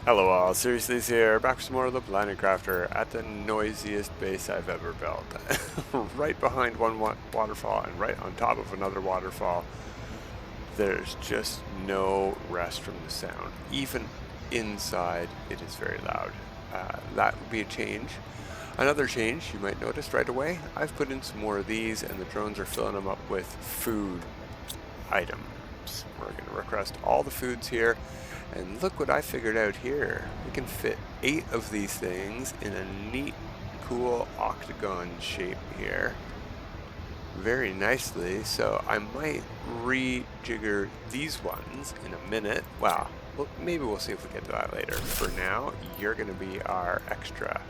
Hello all, Seriously here, back for some more of the Planet Crafter at the noisiest base I've ever built. Right behind one waterfall and right on top of another waterfall. There's just no rest from the sound. Even inside, it is very loud. That would be a change. Another change you might notice right away, I've put in some more of these and the drones are filling them up with food items. We're going to request all the foods here. And look what I figured out here. We can fit 8 of these things in a neat, cool octagon shape here. Very nicely. So I might rejigger these ones in a minute. Well, maybe we'll see if we get to that later. For now, you're going to be our extra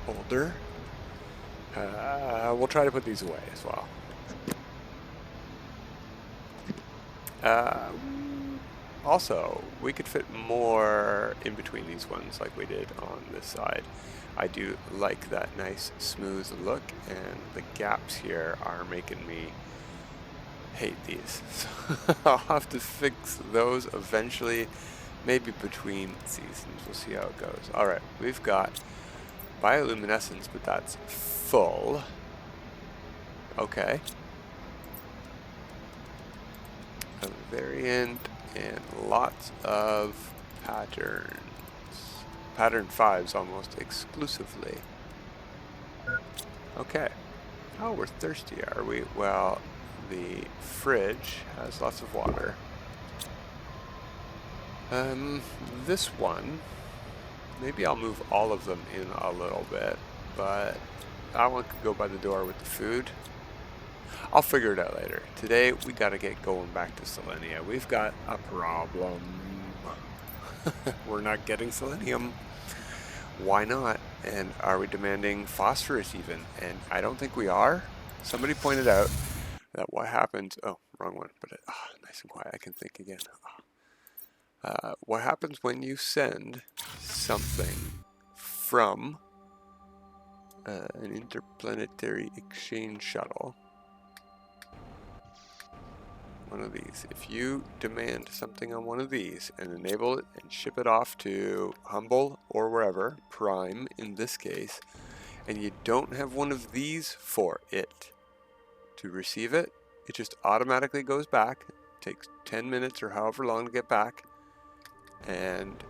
holder. We'll try to put these away as well. Also, we could fit more in between these ones like we did on this side. I do like that nice smooth look, and the gaps here are making me hate these. So I'll have to fix those eventually, maybe between seasons. We'll see how it goes. Alright, we've got bioluminescence, but that's full. Okay. A variant. And lots of patterns. Pattern 5s almost exclusively. Okay. Oh, we're thirsty, are we? Well, the fridge has lots of water. This one, maybe I'll move all of them in a little bit, but that one could go by the door with the food. I'll figure it out later. Today, we gotta get going back to Selenium. We've got a problem. We're not getting Selenium. Why not? And are we demanding Phosphorous even? And I don't think we are. Somebody pointed out that what happens... Oh, wrong one. But nice and quiet. I can think again. What happens when you send something from an Interplanetary Exchange Shuttle? One of these. If you demand something on one of these and enable it and ship it off to Humble or wherever, Prime in this case, and you don't have one of these for it to receive it, it just automatically goes back. It takes 10 minutes or however long to get back, and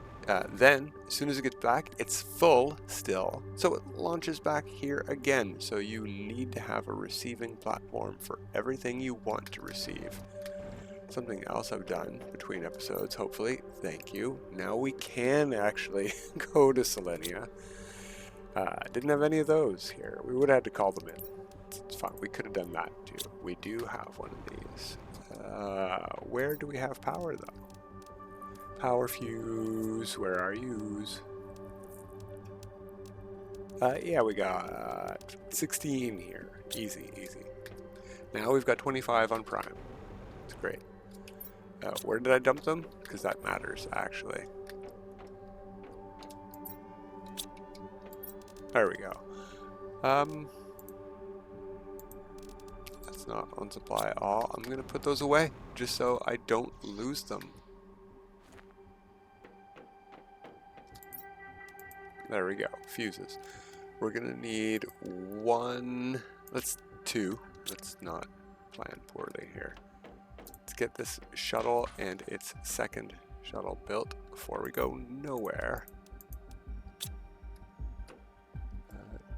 then as soon as it gets back, it's full still, so it launches back here again. So you need to have a receiving platform for everything you want to receive. Something else I've done between episodes, hopefully, thank you. Now we can actually go to Selenia. Didn't have any of those here. We would have had to call them in. It's fine, we could have done that too. We do have one of these. Where do we have power though? Power fuse, where are yous? Yeah, we got 16 here. Easy, easy. Now we've got 25 on Prime. It's great. Where did I dump them? Because that matters, actually. There we go. That's not on supply at all. I'm going to put those away, just so I don't lose them. There we go. Fuses. We're going to need one... two. Let's not plan poorly here. Let's get this shuttle and its second shuttle built before we go nowhere.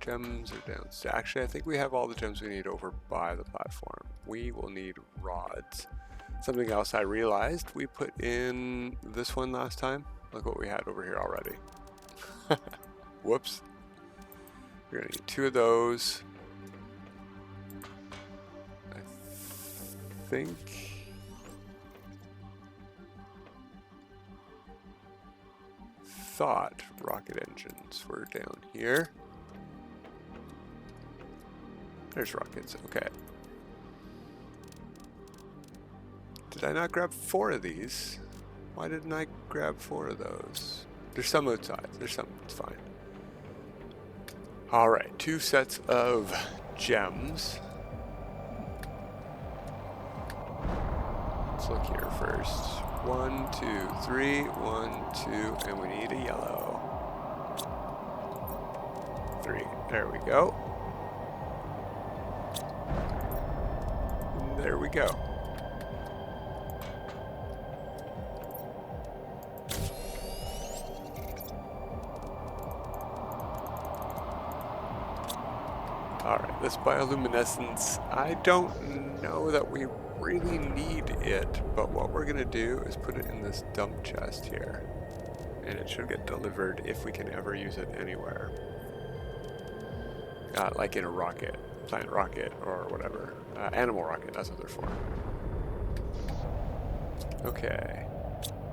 Gems are down. Actually, I think we have all the gems we need over by the platform. We will need rods. Something else I realized, we put in this one last time. Look what we had over here already. Whoops. We're going to need 2 of those. I think... thought rocket engines were down here. There's rockets, okay. Did I not grab 4 of these? Why didn't I grab 4 of those? There's some outside, there's some, it's fine. Alright, 2 sets of gems. Let's look here first. 1, 2, 3, 1, 2, and we need a yellow. 3. There we go. There we go. Alright, this bioluminescence, I don't know that we really need it, but what we're going to do is put it in this dump chest here. And it should get delivered if we can ever use it anywhere. Like in a rocket, planet rocket or whatever. Animal rocket, that's what they're for. Okay,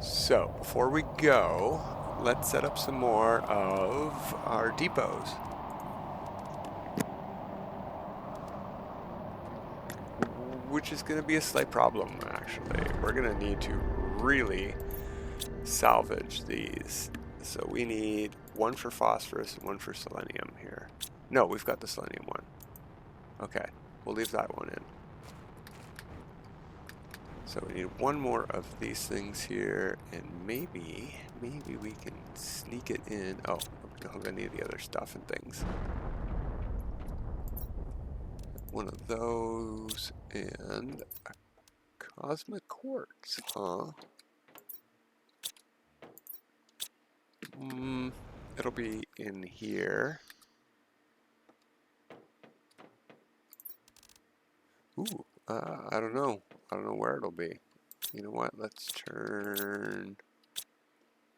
so before we go, let's set up some more of our depots. Which is going to be a slight problem, actually. We're going to need to really salvage these. So we need one for phosphorus and one for selenium here. No, we've got the selenium one. Okay, we'll leave that one in. So we need one more of these things here, and maybe we can sneak it in. Oh, we don't have any of the other stuff and things. One of those, and a cosmic quartz, huh? It'll be in here. Ooh, I don't know. I don't know where it'll be. You know what? Let's turn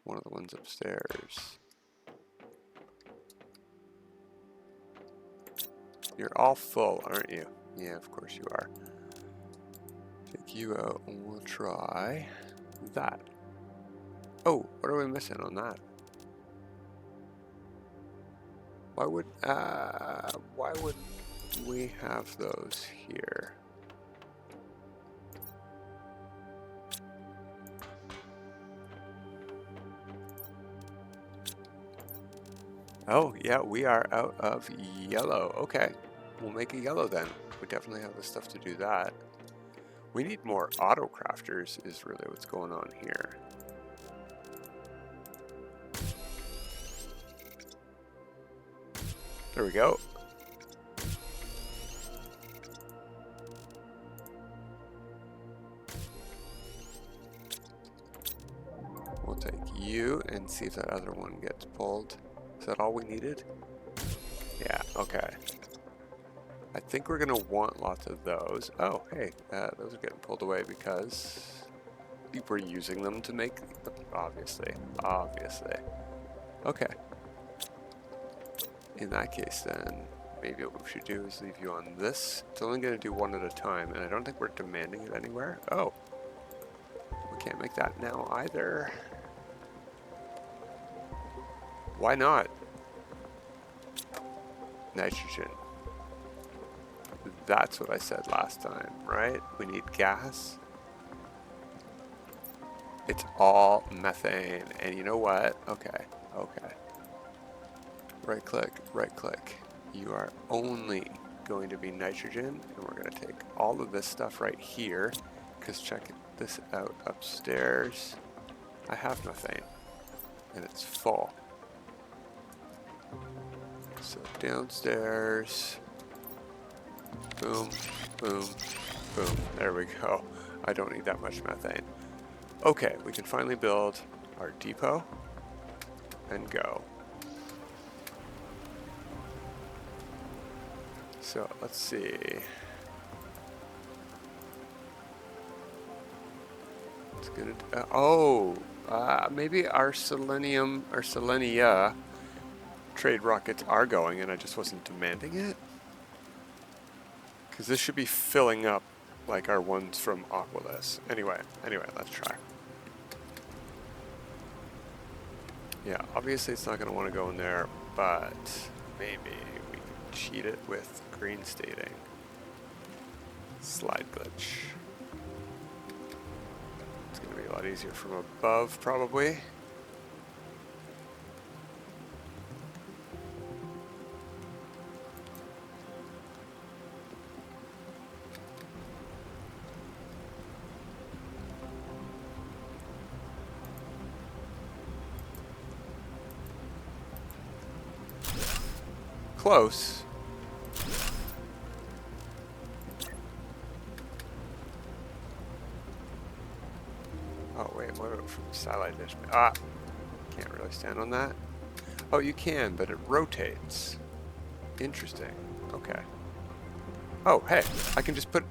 one of the ones upstairs. You're all full, aren't you? Yeah, of course you are. Take you out and we'll try that. Oh, what are we missing on that? Why would we have those here? Oh, yeah, we are out of yellow. Okay, we'll make a yellow then. We definitely have the stuff to do that. We need more auto crafters is really what's going on here. There we go. We'll take you and see if that other one gets pulled. Is that all we needed? Yeah, okay. I think we're going to want lots of those. Oh, hey, those are getting pulled away because we're using them to make, obviously. Okay. In that case then, maybe what we should do is leave you on this. It's only going to do one at a time, and I don't think we're demanding it anywhere. Oh, we can't make that now either. Why not? Nitrogen. That's what I said last time, right? We need gas. It's all methane, and you know what? Okay. Right click. You are only going to be nitrogen, and we're going to take all of this stuff right here, because check this out upstairs. I have methane, and it's full. So downstairs, boom, boom, boom. There we go. I don't need that much methane. Okay, we can finally build our depot and go. So let's see. It's gonna. Maybe our Selenium, our Selenea trade rockets are going, and I just wasn't demanding it. Because this should be filling up like our ones from Aquilus. Anyway, let's try. Yeah, obviously it's not going to want to go in there, but maybe we can cheat it with green stating. Slide glitch. It's going to be a lot easier from above, probably. close. Oh wait, what about from the satellite dish? Ah, can't really stand on that. Oh, you can, but it rotates. Interesting. Okay. Oh, hey, I can just put...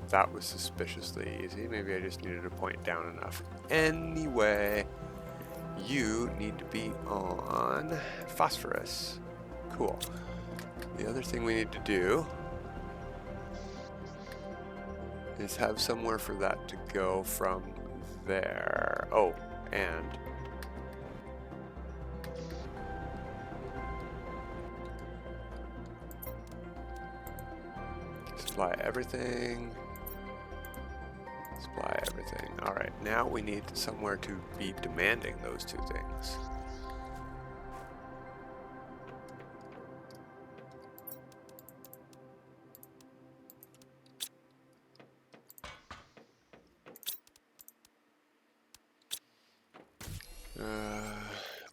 That was suspiciously easy. Maybe I just needed to point down enough. Anyway, you need to be on Phosphorous. Cool. The other thing we need to do is have somewhere for that to go from there. Oh, and supply everything. Supply everything. All right, now we need somewhere to be demanding those two things.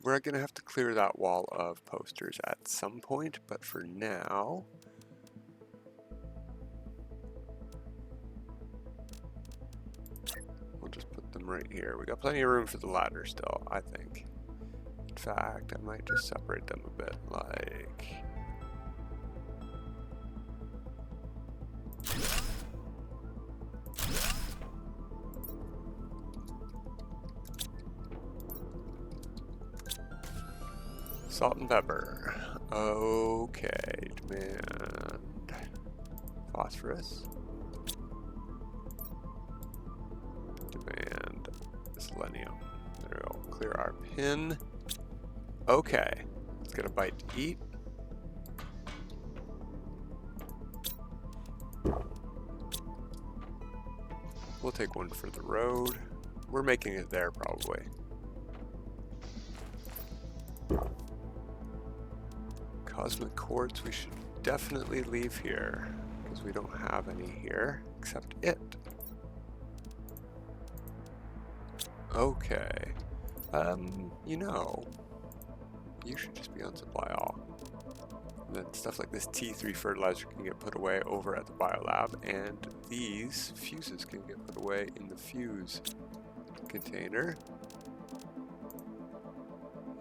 We're going to have to clear that wall of posters at some point, but for now, we'll just put them right here. We got plenty of room for the ladder still, I think. In fact, I might just separate them a bit, like... Salt and pepper. Okay, demand phosphorus. Demand selenium. There we go. Clear our pin. Okay, let's get a bite to eat. We'll take one for the road. We're making it there probably. Cosmic quartz we should definitely leave here because we don't have any here except it. Okay. You know, you should just be on supply all. And then stuff like this T3 fertilizer can get put away over at the Biolab, and these fuses can get put away in the fuse container.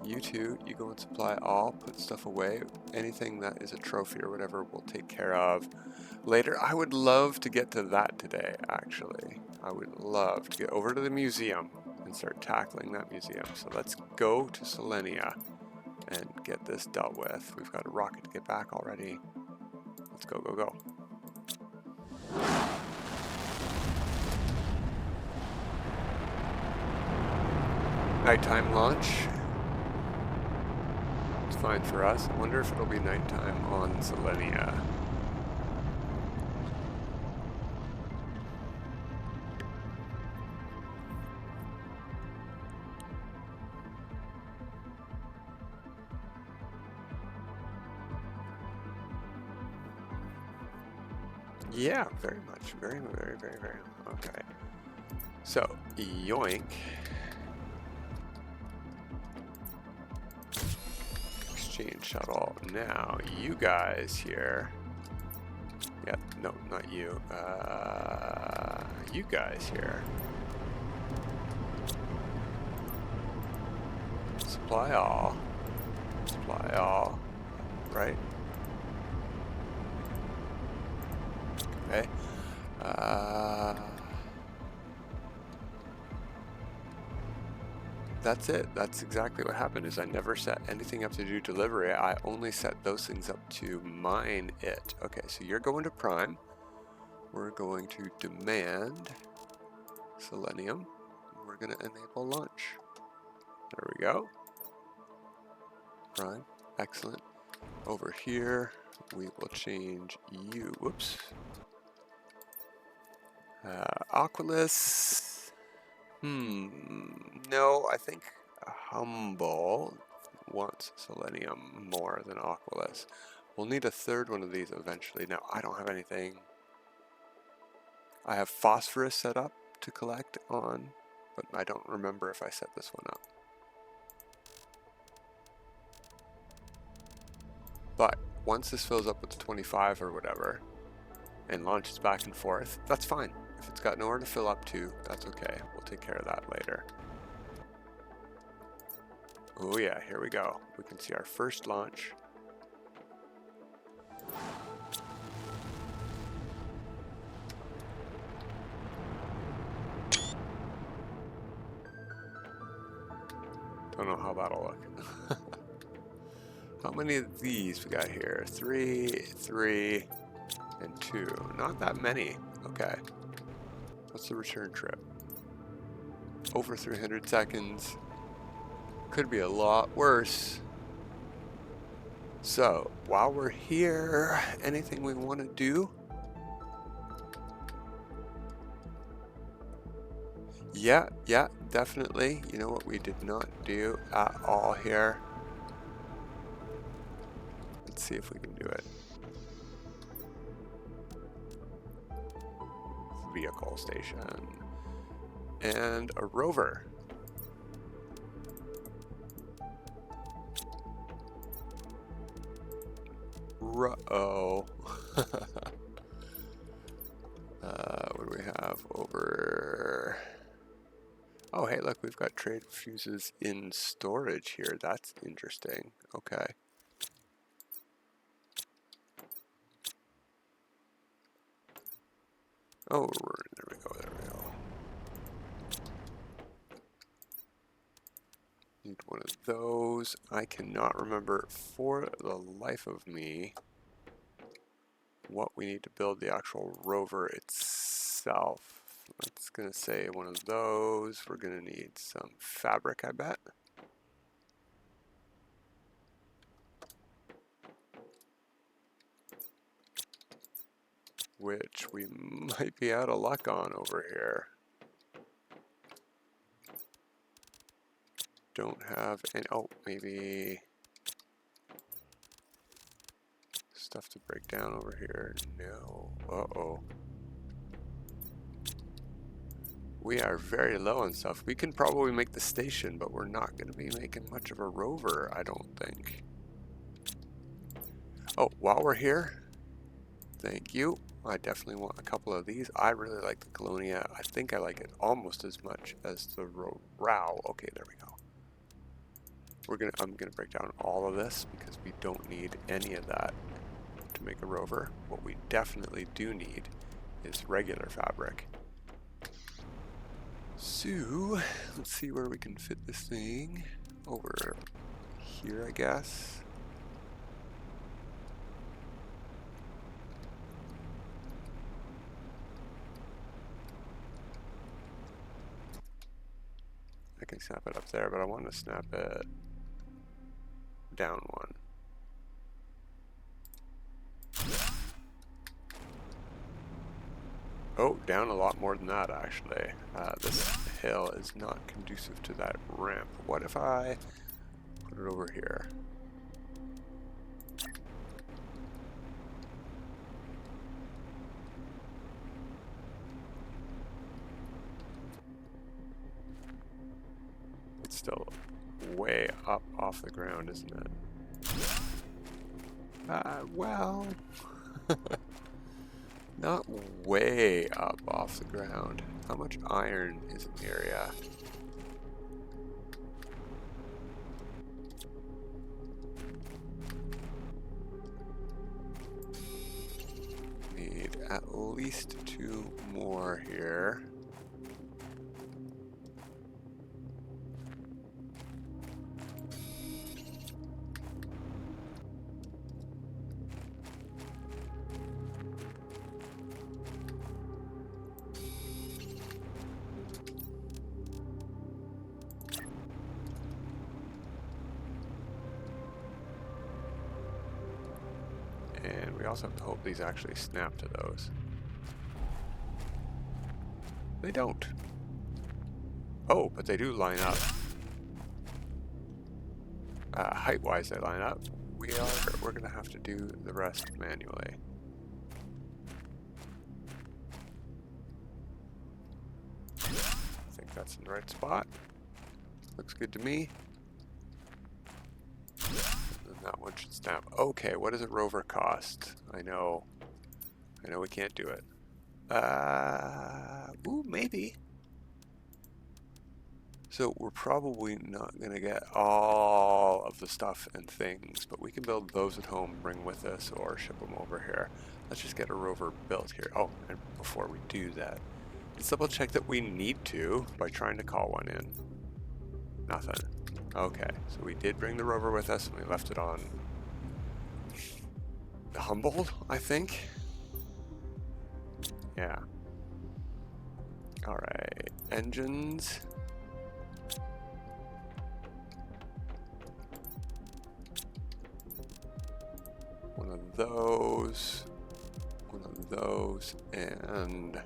You two, you go and supply all, put stuff away. Anything that is a trophy or whatever we'll take care of later. I would love to get to that today, actually. I would love to get over to the museum and start tackling that museum. So let's go to Selenia and get this dealt with. We've got a rocket to get back already. Let's go, go, go. Nighttime launch. It's fine for us. I wonder if it'll be nighttime on Selenia. Yeah, very much. Very. Okay. So, yoink. Exchange Shuttle. Now, you guys here. Yeah, no, not you. You guys here. Supply all. Supply all. Right? Okay. That's it. That's exactly what happened, is I never set anything up to do delivery. I only set those things up to mine it. Okay, so you're going to Prime. We're going to demand Selenium. We're going to enable launch. There we go. Prime. Excellent. Over here, we will change you. Whoops. Aquilus. No, I think Humble wants Selenium more than Aquilus. We'll need a third one of these eventually. Now, I don't have anything. I have Phosphorous set up to collect on, but I don't remember if I set this one up. But once this fills up with the 25 or whatever and launches back and forth, that's fine. If it's got nowhere to fill up to, that's okay. We'll take care of that later. Oh yeah, here we go. We can see our first launch. Don't know how that'll look. How many of these we got here? 3, 3, and 2. Not that many. Okay. What's the return trip? Over 300 seconds. Could be a lot worse. So, while we're here, anything we want to do? Yeah, definitely. You know what we did not do at all here? Let's see if we can do it. Vehicle station. And a rover. Uh-oh. What do we have over? Oh, hey, look, we've got trade fuses in storage here. That's interesting. Okay. Oh, there we go, there we go. Need one of those. I cannot remember for the life of me what we need to build the actual rover itself. It's going to say one of those. We're going to need some fabric, I bet. Which we might be out of luck on over here. Don't have any, oh, maybe stuff to break down over here. No, uh-oh. We are very low on stuff. We can probably make the station, but we're not going to be making much of a rover, I don't think. Oh, while we're here, thank you. I definitely want a couple of these. I really like the Colonia. I think I like it almost as much as the Row. Okay, there we go. I'm gonna break down all of this because we don't need any of that to make a rover. What we definitely do need is regular fabric. So let's see where we can fit this thing. Over here, I guess. I can snap it up there, but I want to snap it down one. Oh, down a lot more than that, actually. This hill is not conducive to that ramp. What if I put it over here? It's still way up off the ground, isn't it? Well... Not way up off the ground. How much iron is in the area? Need at least 2 more here. And we also have to hope these actually snap to those. They don't. Oh, but they do line up. Height-wise, they line up. We're gonna have to do the rest manually. I think that's in the right spot. Looks good to me. That one should snap. Okay, what does a rover cost? I know we can't do it. Ooh, maybe. So we're probably not going to get all of the stuff and things, but we can build those at home, bring with us, or ship them over here. Let's just get a rover built here. Oh, and before we do that, let's double check that we need to by trying to call one in. Nothing. Okay, so we did bring the rover with us, and we left it on Humboldt, I think. Yeah. All right, engines. One of those, and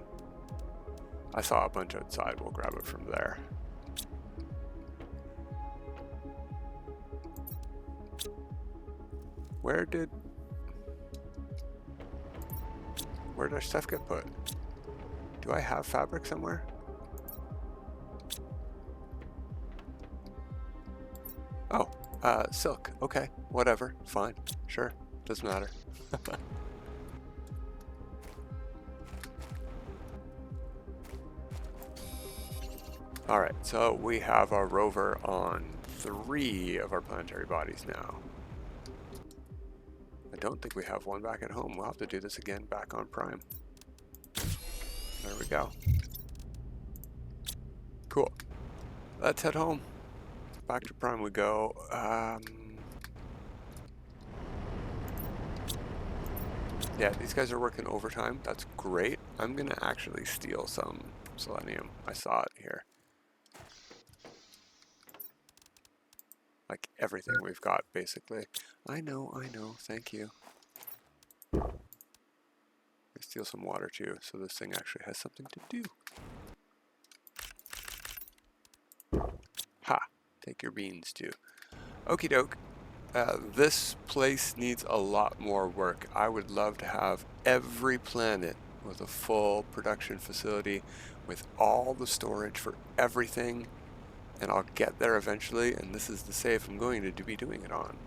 I saw a bunch outside. We'll grab it from there. Where did our stuff get put? Do I have fabric somewhere? Oh, silk. Okay, whatever. Fine. Sure. Doesn't matter. Alright, so we have our rover on 3 of our planetary bodies now. I don't think we have one back at home. We'll have to do this again back on Prime. There we go. Cool. Let's head home. Back to Prime we go. Yeah, these guys are working overtime. That's great. I'm gonna actually steal some selenium. I saw it here. Like everything we've got, basically. I know. Thank you. I steal some water too, so this thing actually has something to do. Ha! Take your beans too. Okie doke. This place needs a lot more work. I would love to have every planet with a full production facility with all the storage for everything, and I'll get there eventually, and this is the safe I'm going to be doing it on.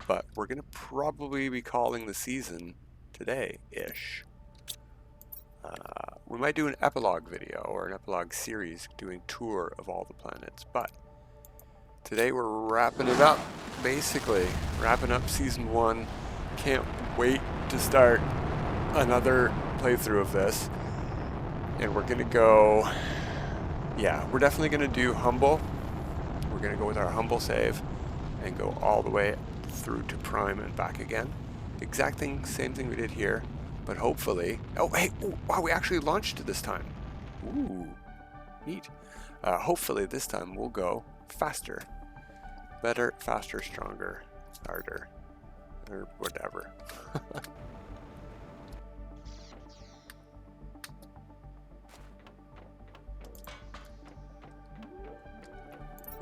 But we're going to probably be calling the season today-ish. We might do an epilogue video or an epilogue series doing tour of all the planets, but today we're wrapping it up, basically. Wrapping up season 1. Can't wait to start another playthrough of this. And we're going to go, yeah, we're definitely going to do Humble. We're going to go with our Humble save and go all the way through to Prime and back again. Exact thing, same thing we did here, but hopefully, oh, hey, ooh, wow, we actually launched it this time. Ooh, neat. Hopefully this time we'll go faster. Better, faster, stronger, harder, or whatever.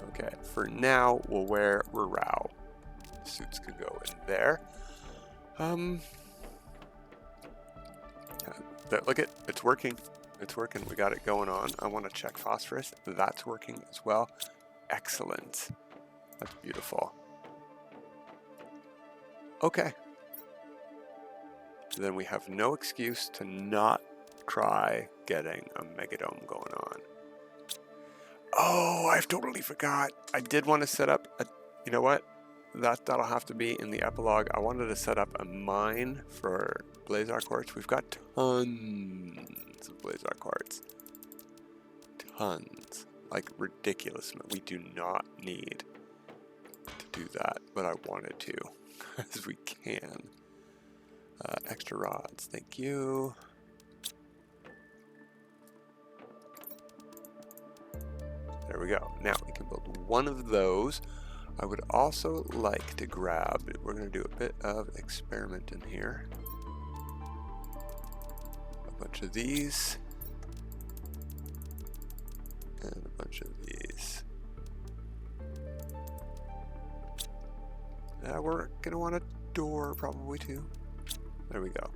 Okay, for now, we'll wear Rurao. Suits could go in there. Look it, it's working. It's working. We got it going on. I want to check Phosphorous. That's working as well. Excellent. That's beautiful. Okay. Then we have no excuse to not try getting a Megadome going on. Oh, I've totally forgot. I did want to set up a, you know what? That'll have to be in the epilogue. I wanted to set up a mine for Blazar quartz. We've got tons of Blazar quartz. Tons. Like ridiculous. We do not need to do that, but I wanted to, as we can. Extra rods, thank you. There we go. Now we can build one of those. I would also like to grab, we're going to do a bit of experimenting here. A bunch of these. And a bunch of these. We're going to want a door probably too. There we go.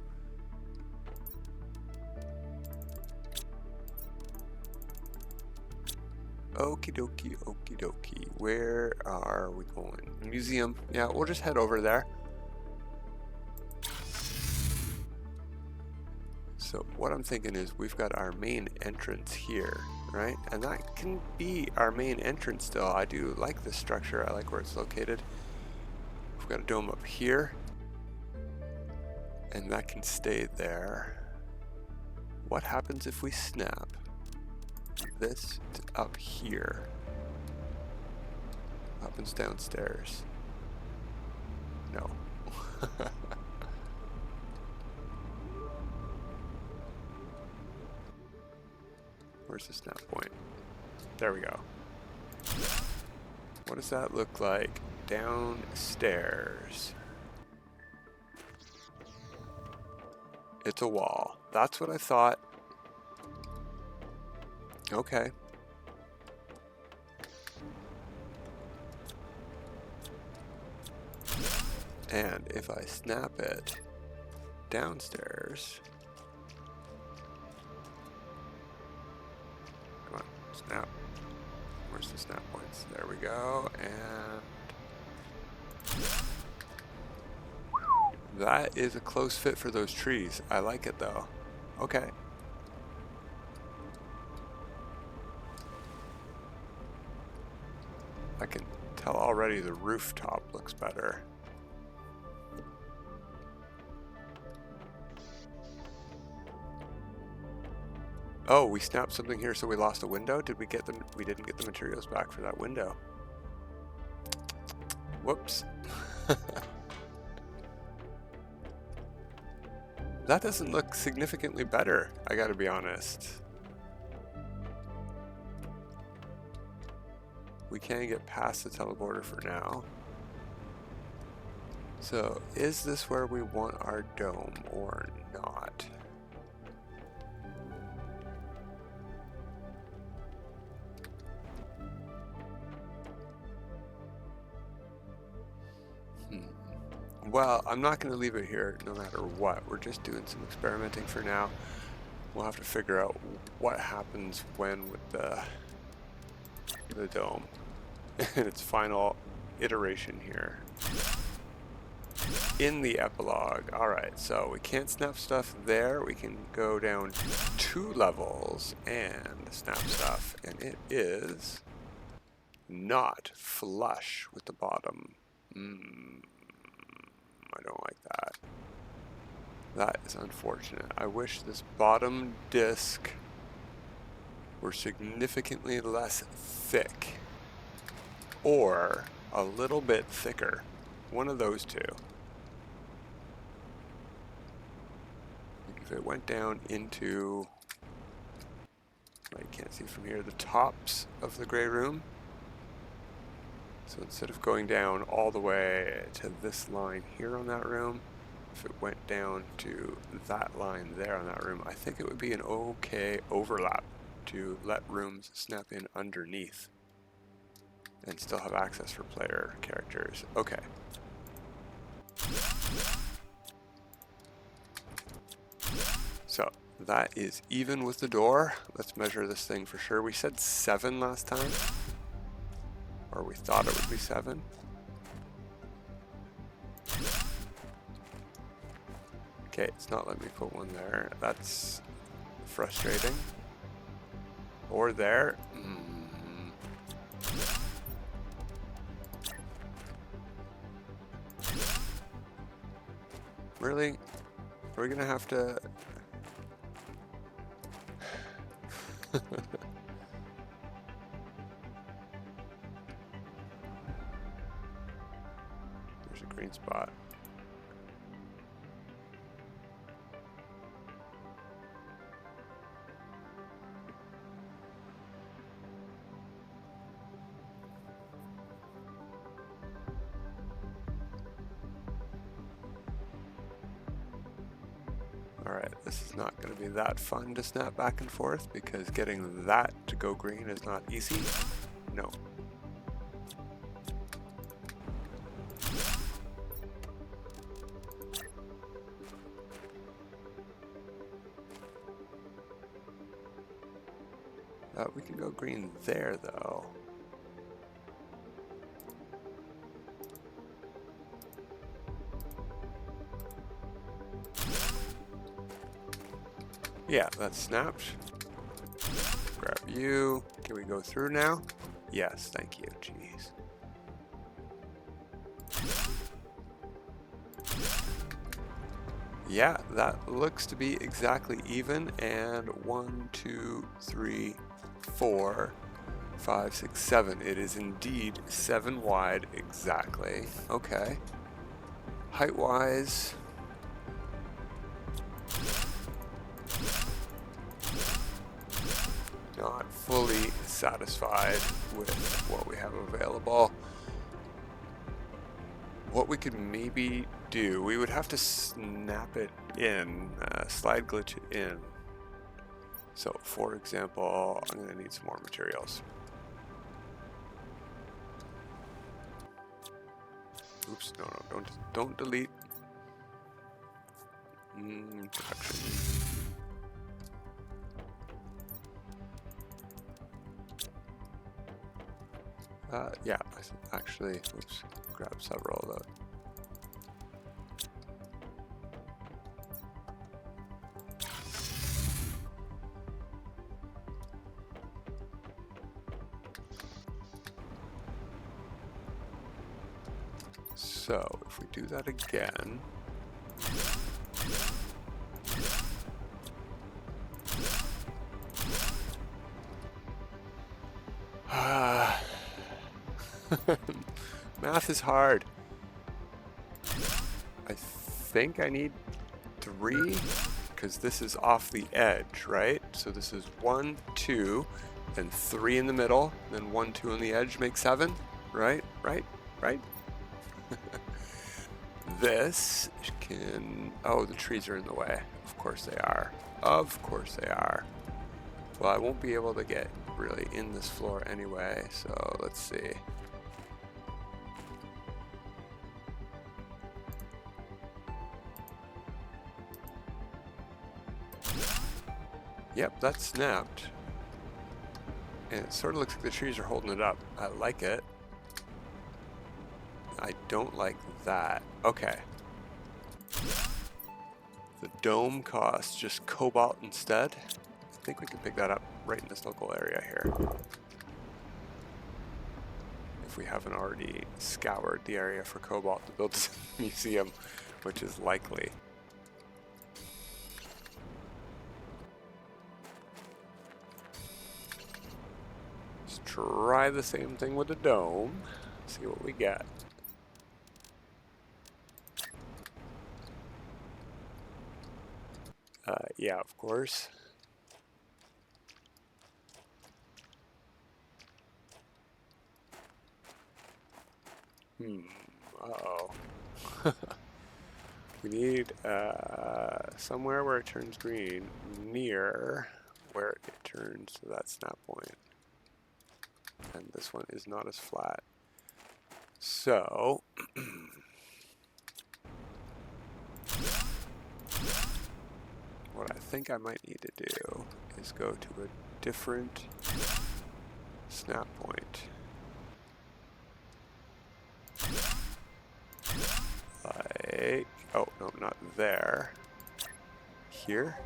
Okie dokie, okie dokie. Where are we going? Museum. Yeah, we'll just head over there. So what I'm thinking is we've got our main entrance here, right? And that can be our main entrance still. I do like this structure. I like where it's located. We've got a dome up here, and that can stay there. What happens if we snap this to up here? Happens downstairs. No. Where's the snap point? There we go. What does that look like downstairs? It's a wall. That's what I thought. Okay. And if I snap it downstairs, come on, snap. Where's the snap points? There we go. And that is a close fit for those trees. I like it though. Okay. I can tell already the rooftop looks better. Oh, we snapped something here, so we lost a window? Did we get them? We didn't get the materials back for that window. Whoops. That doesn't look significantly better, I gotta be honest. We can't get past the teleporter for now. So, is this where we want our dome or not? Well, I'm not going to leave it here no matter what. We're just doing some experimenting for now. We'll have to figure out what happens when with the dome in its final iteration here. In the epilogue. Alright, so we can't snap stuff there. We can go down 2 levels and snap stuff. And it is not flush with the bottom. I don't like that. That is unfortunate. I wish this bottom disc were significantly less thick or a little bit thicker. One of those two. If it went down into, well, you can't see from here, the tops of the gray room. So instead of going down all the way to this line here on that room, if it went down to that line there on that room, I think it would be an okay overlap to let rooms snap in underneath and still have access for player characters. Okay. So that is even with the door. Let's measure this thing for sure. We said 7 last time. Or we thought it would be 7. Okay, it's not letting me put one there. That's frustrating. Or there. Really? Are we gonna have to... There's a green spot. Alright, this is not going to be that fun to snap back and forth because getting that to go green is not easy. No. We can go green there, though. Yeah, that's snapped. Grab you. Can we go through now? Yes, thank you. Jeez. Yeah, that looks to be exactly even. And 1, 2, 3, 4, 5, 6, 7. It is indeed 7 wide exactly. Okay. Height-wise, not fully satisfied with what we have available. What we could maybe do, we would have to snap it in, slide glitch it in. So for example, I'm going to need some more materials. Oops, no, don't delete. Production. Yeah, actually, oops, grab several of those. So if we do that again, math is hard. I think I need 3 because this is off the edge, right? So this is 1, 2, and 3 in the middle, then 1, 2 on the edge makes 7, right? Right? This can, oh, the trees are in the way. Of course they are. Of course they are. Well, I won't be able to get really in this floor anyway, so let's see. Yep, that snapped. And it sort of looks like the trees are holding it up. I like it. I don't like that. Okay. The dome costs just cobalt instead. I think we can pick that up right in this local area here. If we haven't already scoured the area for cobalt to build this museum, which is likely. Let's try the same thing with the dome. See what we get. Yeah, of course. Uh-oh. We need somewhere where it turns green, near where it turns to that snap point. And this one is not as flat. So, what I think I might need to do is go to a different snap point. Like, oh no, not there. Here.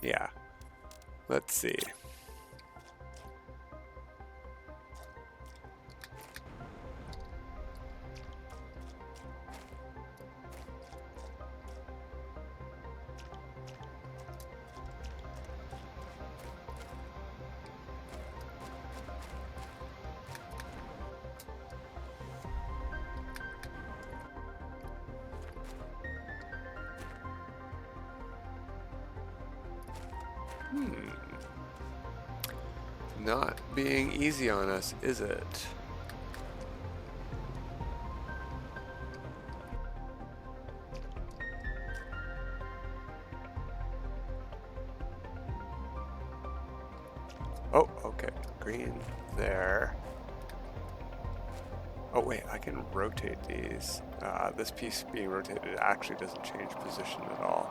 Yeah. Let's see. Not being easy on us, is it? Oh, okay. Green there. Oh wait, I can rotate these. This piece being rotated actually doesn't change position at all.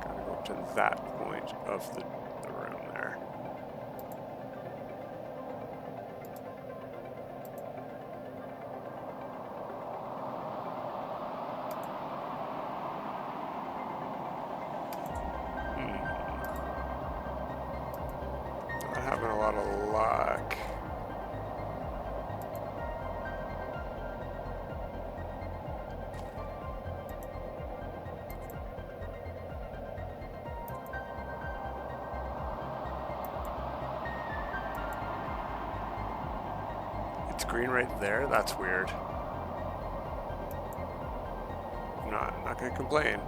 Gotta go up to that point of the room there. Not having a lot of luck. It's green right there? That's weird. I'm not gonna complain.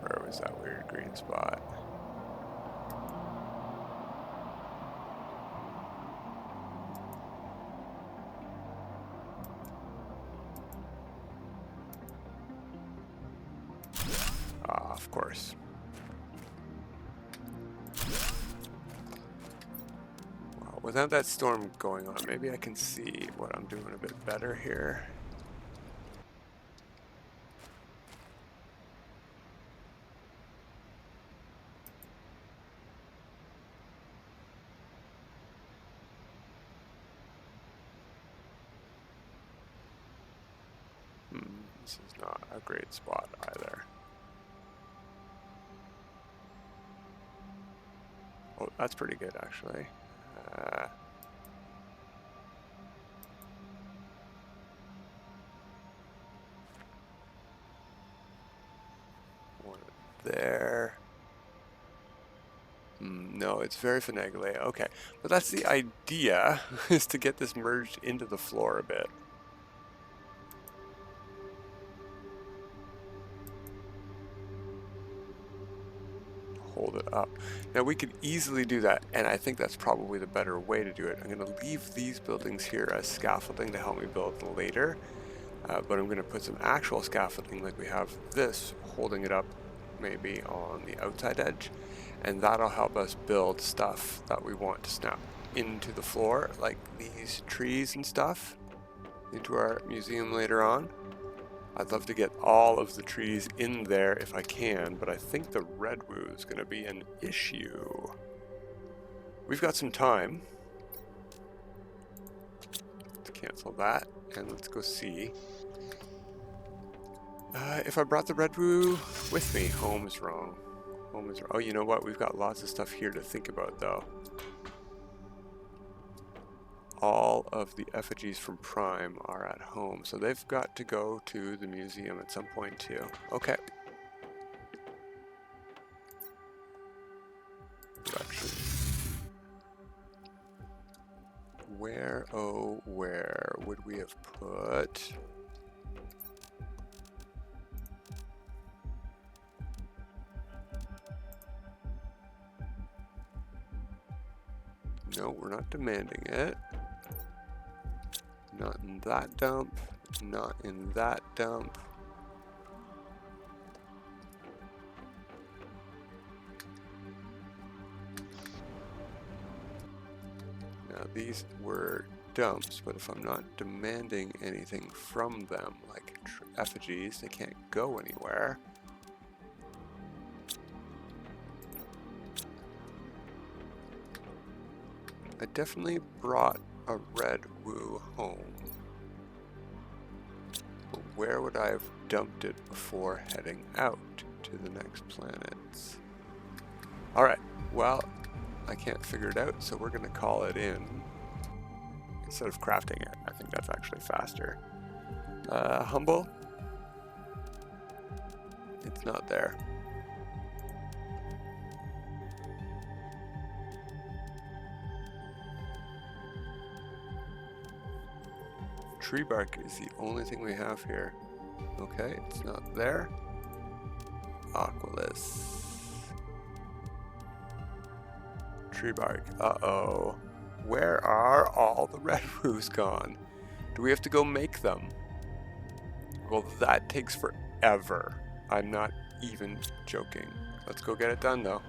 Where was that weird green spot? Ah, of course. Well, without that storm going on, maybe I can see what I'm doing a bit better here. This is not a great spot either. Oh, that's pretty good actually. One there. No, it's very finagly. Okay, but that's the idea, is to get this merged into the floor a bit. Hold it up. Now we could easily do that, and I think that's probably the better way to do it. I'm going to leave these buildings here as scaffolding to help me build later, but I'm going to put some actual scaffolding like we have this, holding it up maybe on the outside edge, and that'll help us build stuff that we want to snap into the floor, like these trees and stuff, into our museum later on. I'd love to get all of the trees in there if I can, but I think the redwood is going to be an issue. We've got some time. Let's cancel that, and let's go see. If I brought the redwood with me, home is wrong. Home is wrong. Oh, you know what? We've got lots of stuff here to think about, though. All of the effigies from Prime are at home, so they've got to go to the museum at some point too. Okay. Production. Where, oh, where would we have put? No, we're not demanding it. Not in that dump, not in that dump. Now these were dumps, but if I'm not demanding anything from them, like effigies, they can't go anywhere. I definitely brought a red woo home. But where would I have dumped it before heading out to the next planets? Alright, well, I can't figure it out, so we're going to call it in instead of crafting it. I think that's actually faster. Humble? It's not there. Tree bark is the only thing we have here. Okay, it's not there. Aquilus. Tree bark. Uh-oh. Where are all the red roos gone? Do we have to go make them? Well, that takes forever. I'm not even joking. Let's go get it done though.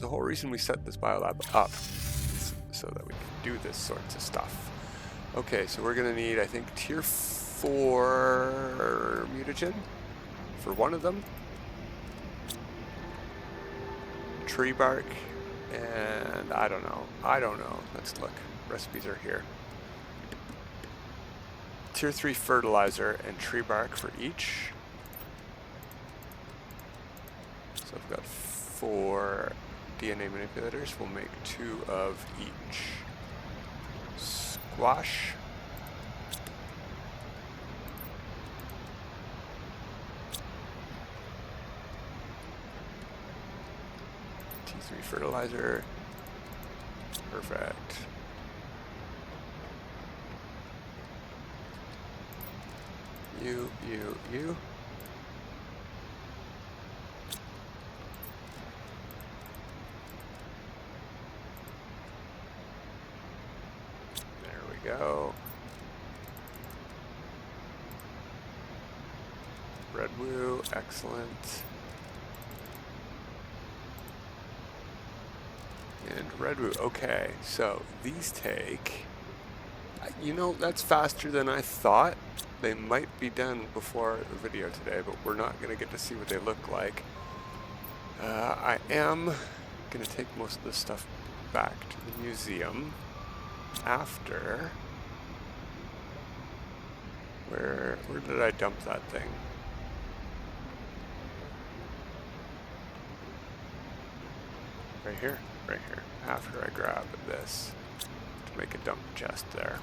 The whole reason we set this biolab up is so that we can do this sorts of stuff. Okay, so we're gonna need, I think, tier 4 mutagen for one of them. Tree bark, and I don't know. Let's look. Recipes are here. Tier 3 fertilizer and tree bark for each. So I've got 4 DNA manipulators. We'll make 2 of each. Squash. T3 fertilizer. Perfect. You. There we go. Red woo, excellent. And red woo, okay. So these take, you know, that's faster than I thought. They might be done before the video today, but we're not going to get to see what they look like. I am going to take most of this stuff back to the museum after. Where did I dump that thing? Right here, after I grab this to make a dump chest there.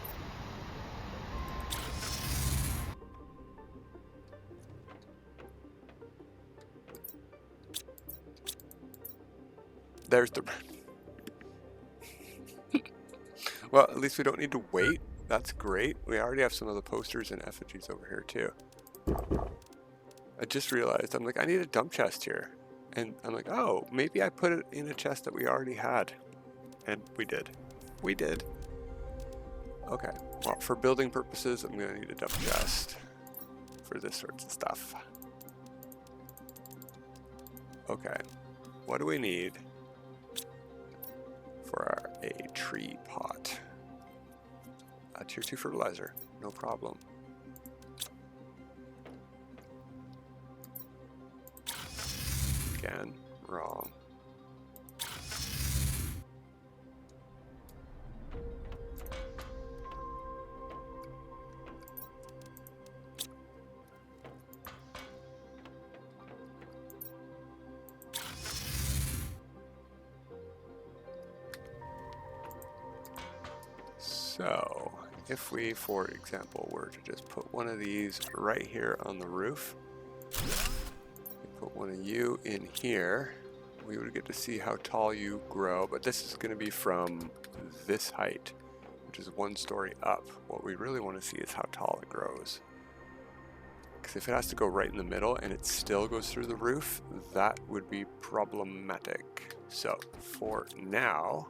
There's the well, at least we don't need to wait. That's great. We already have some of the posters and effigies over here too. I just realized, I'm like, I need a dump chest here. And I'm like, oh, maybe I put it in a chest that we already had. And we did. We did. Okay. Well, for building purposes, I'm going to need a dump chest for this sorts of stuff. Okay. What do we need for a tree pot? A tier 2 fertilizer. No problem. Again, wrong. So, if we, for example, were to just put one of these right here on the roof, put one of you in here, we would get to see how tall you grow, but this is going to be from this height, which is 1 story up. What we really want to see is how tall it grows. Because if it has to go right in the middle and it still goes through the roof, that would be problematic. So, for now,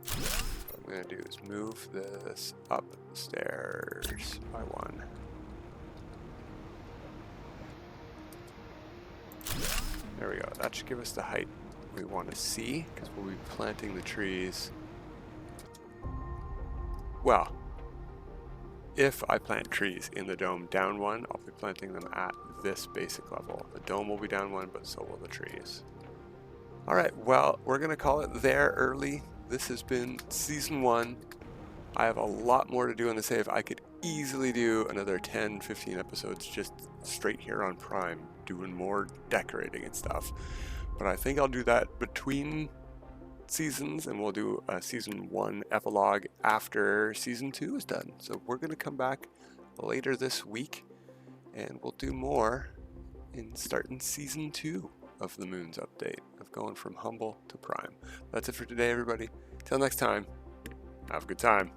what I'm going to do is move this upstairs by 1. There we go. That should give us the height we want to see, because we'll be planting the trees. Well, if I plant trees in the dome down 1, I'll be planting them at this basic level. The dome will be down 1, but so will the trees. Alright, well, we're going to call it there early. This has been Season 1. I have a lot more to do on the save. I could easily do another 10, 15 episodes just straight here on Prime, doing more decorating and stuff. But I think I'll do that between seasons, and we'll do a Season 1 epilogue after Season 2 is done. So we're going to come back later this week, and we'll do more in starting Season 2 of the Moons update, of going from humble to prime. That's it for today, everybody. Till next time, have a good time.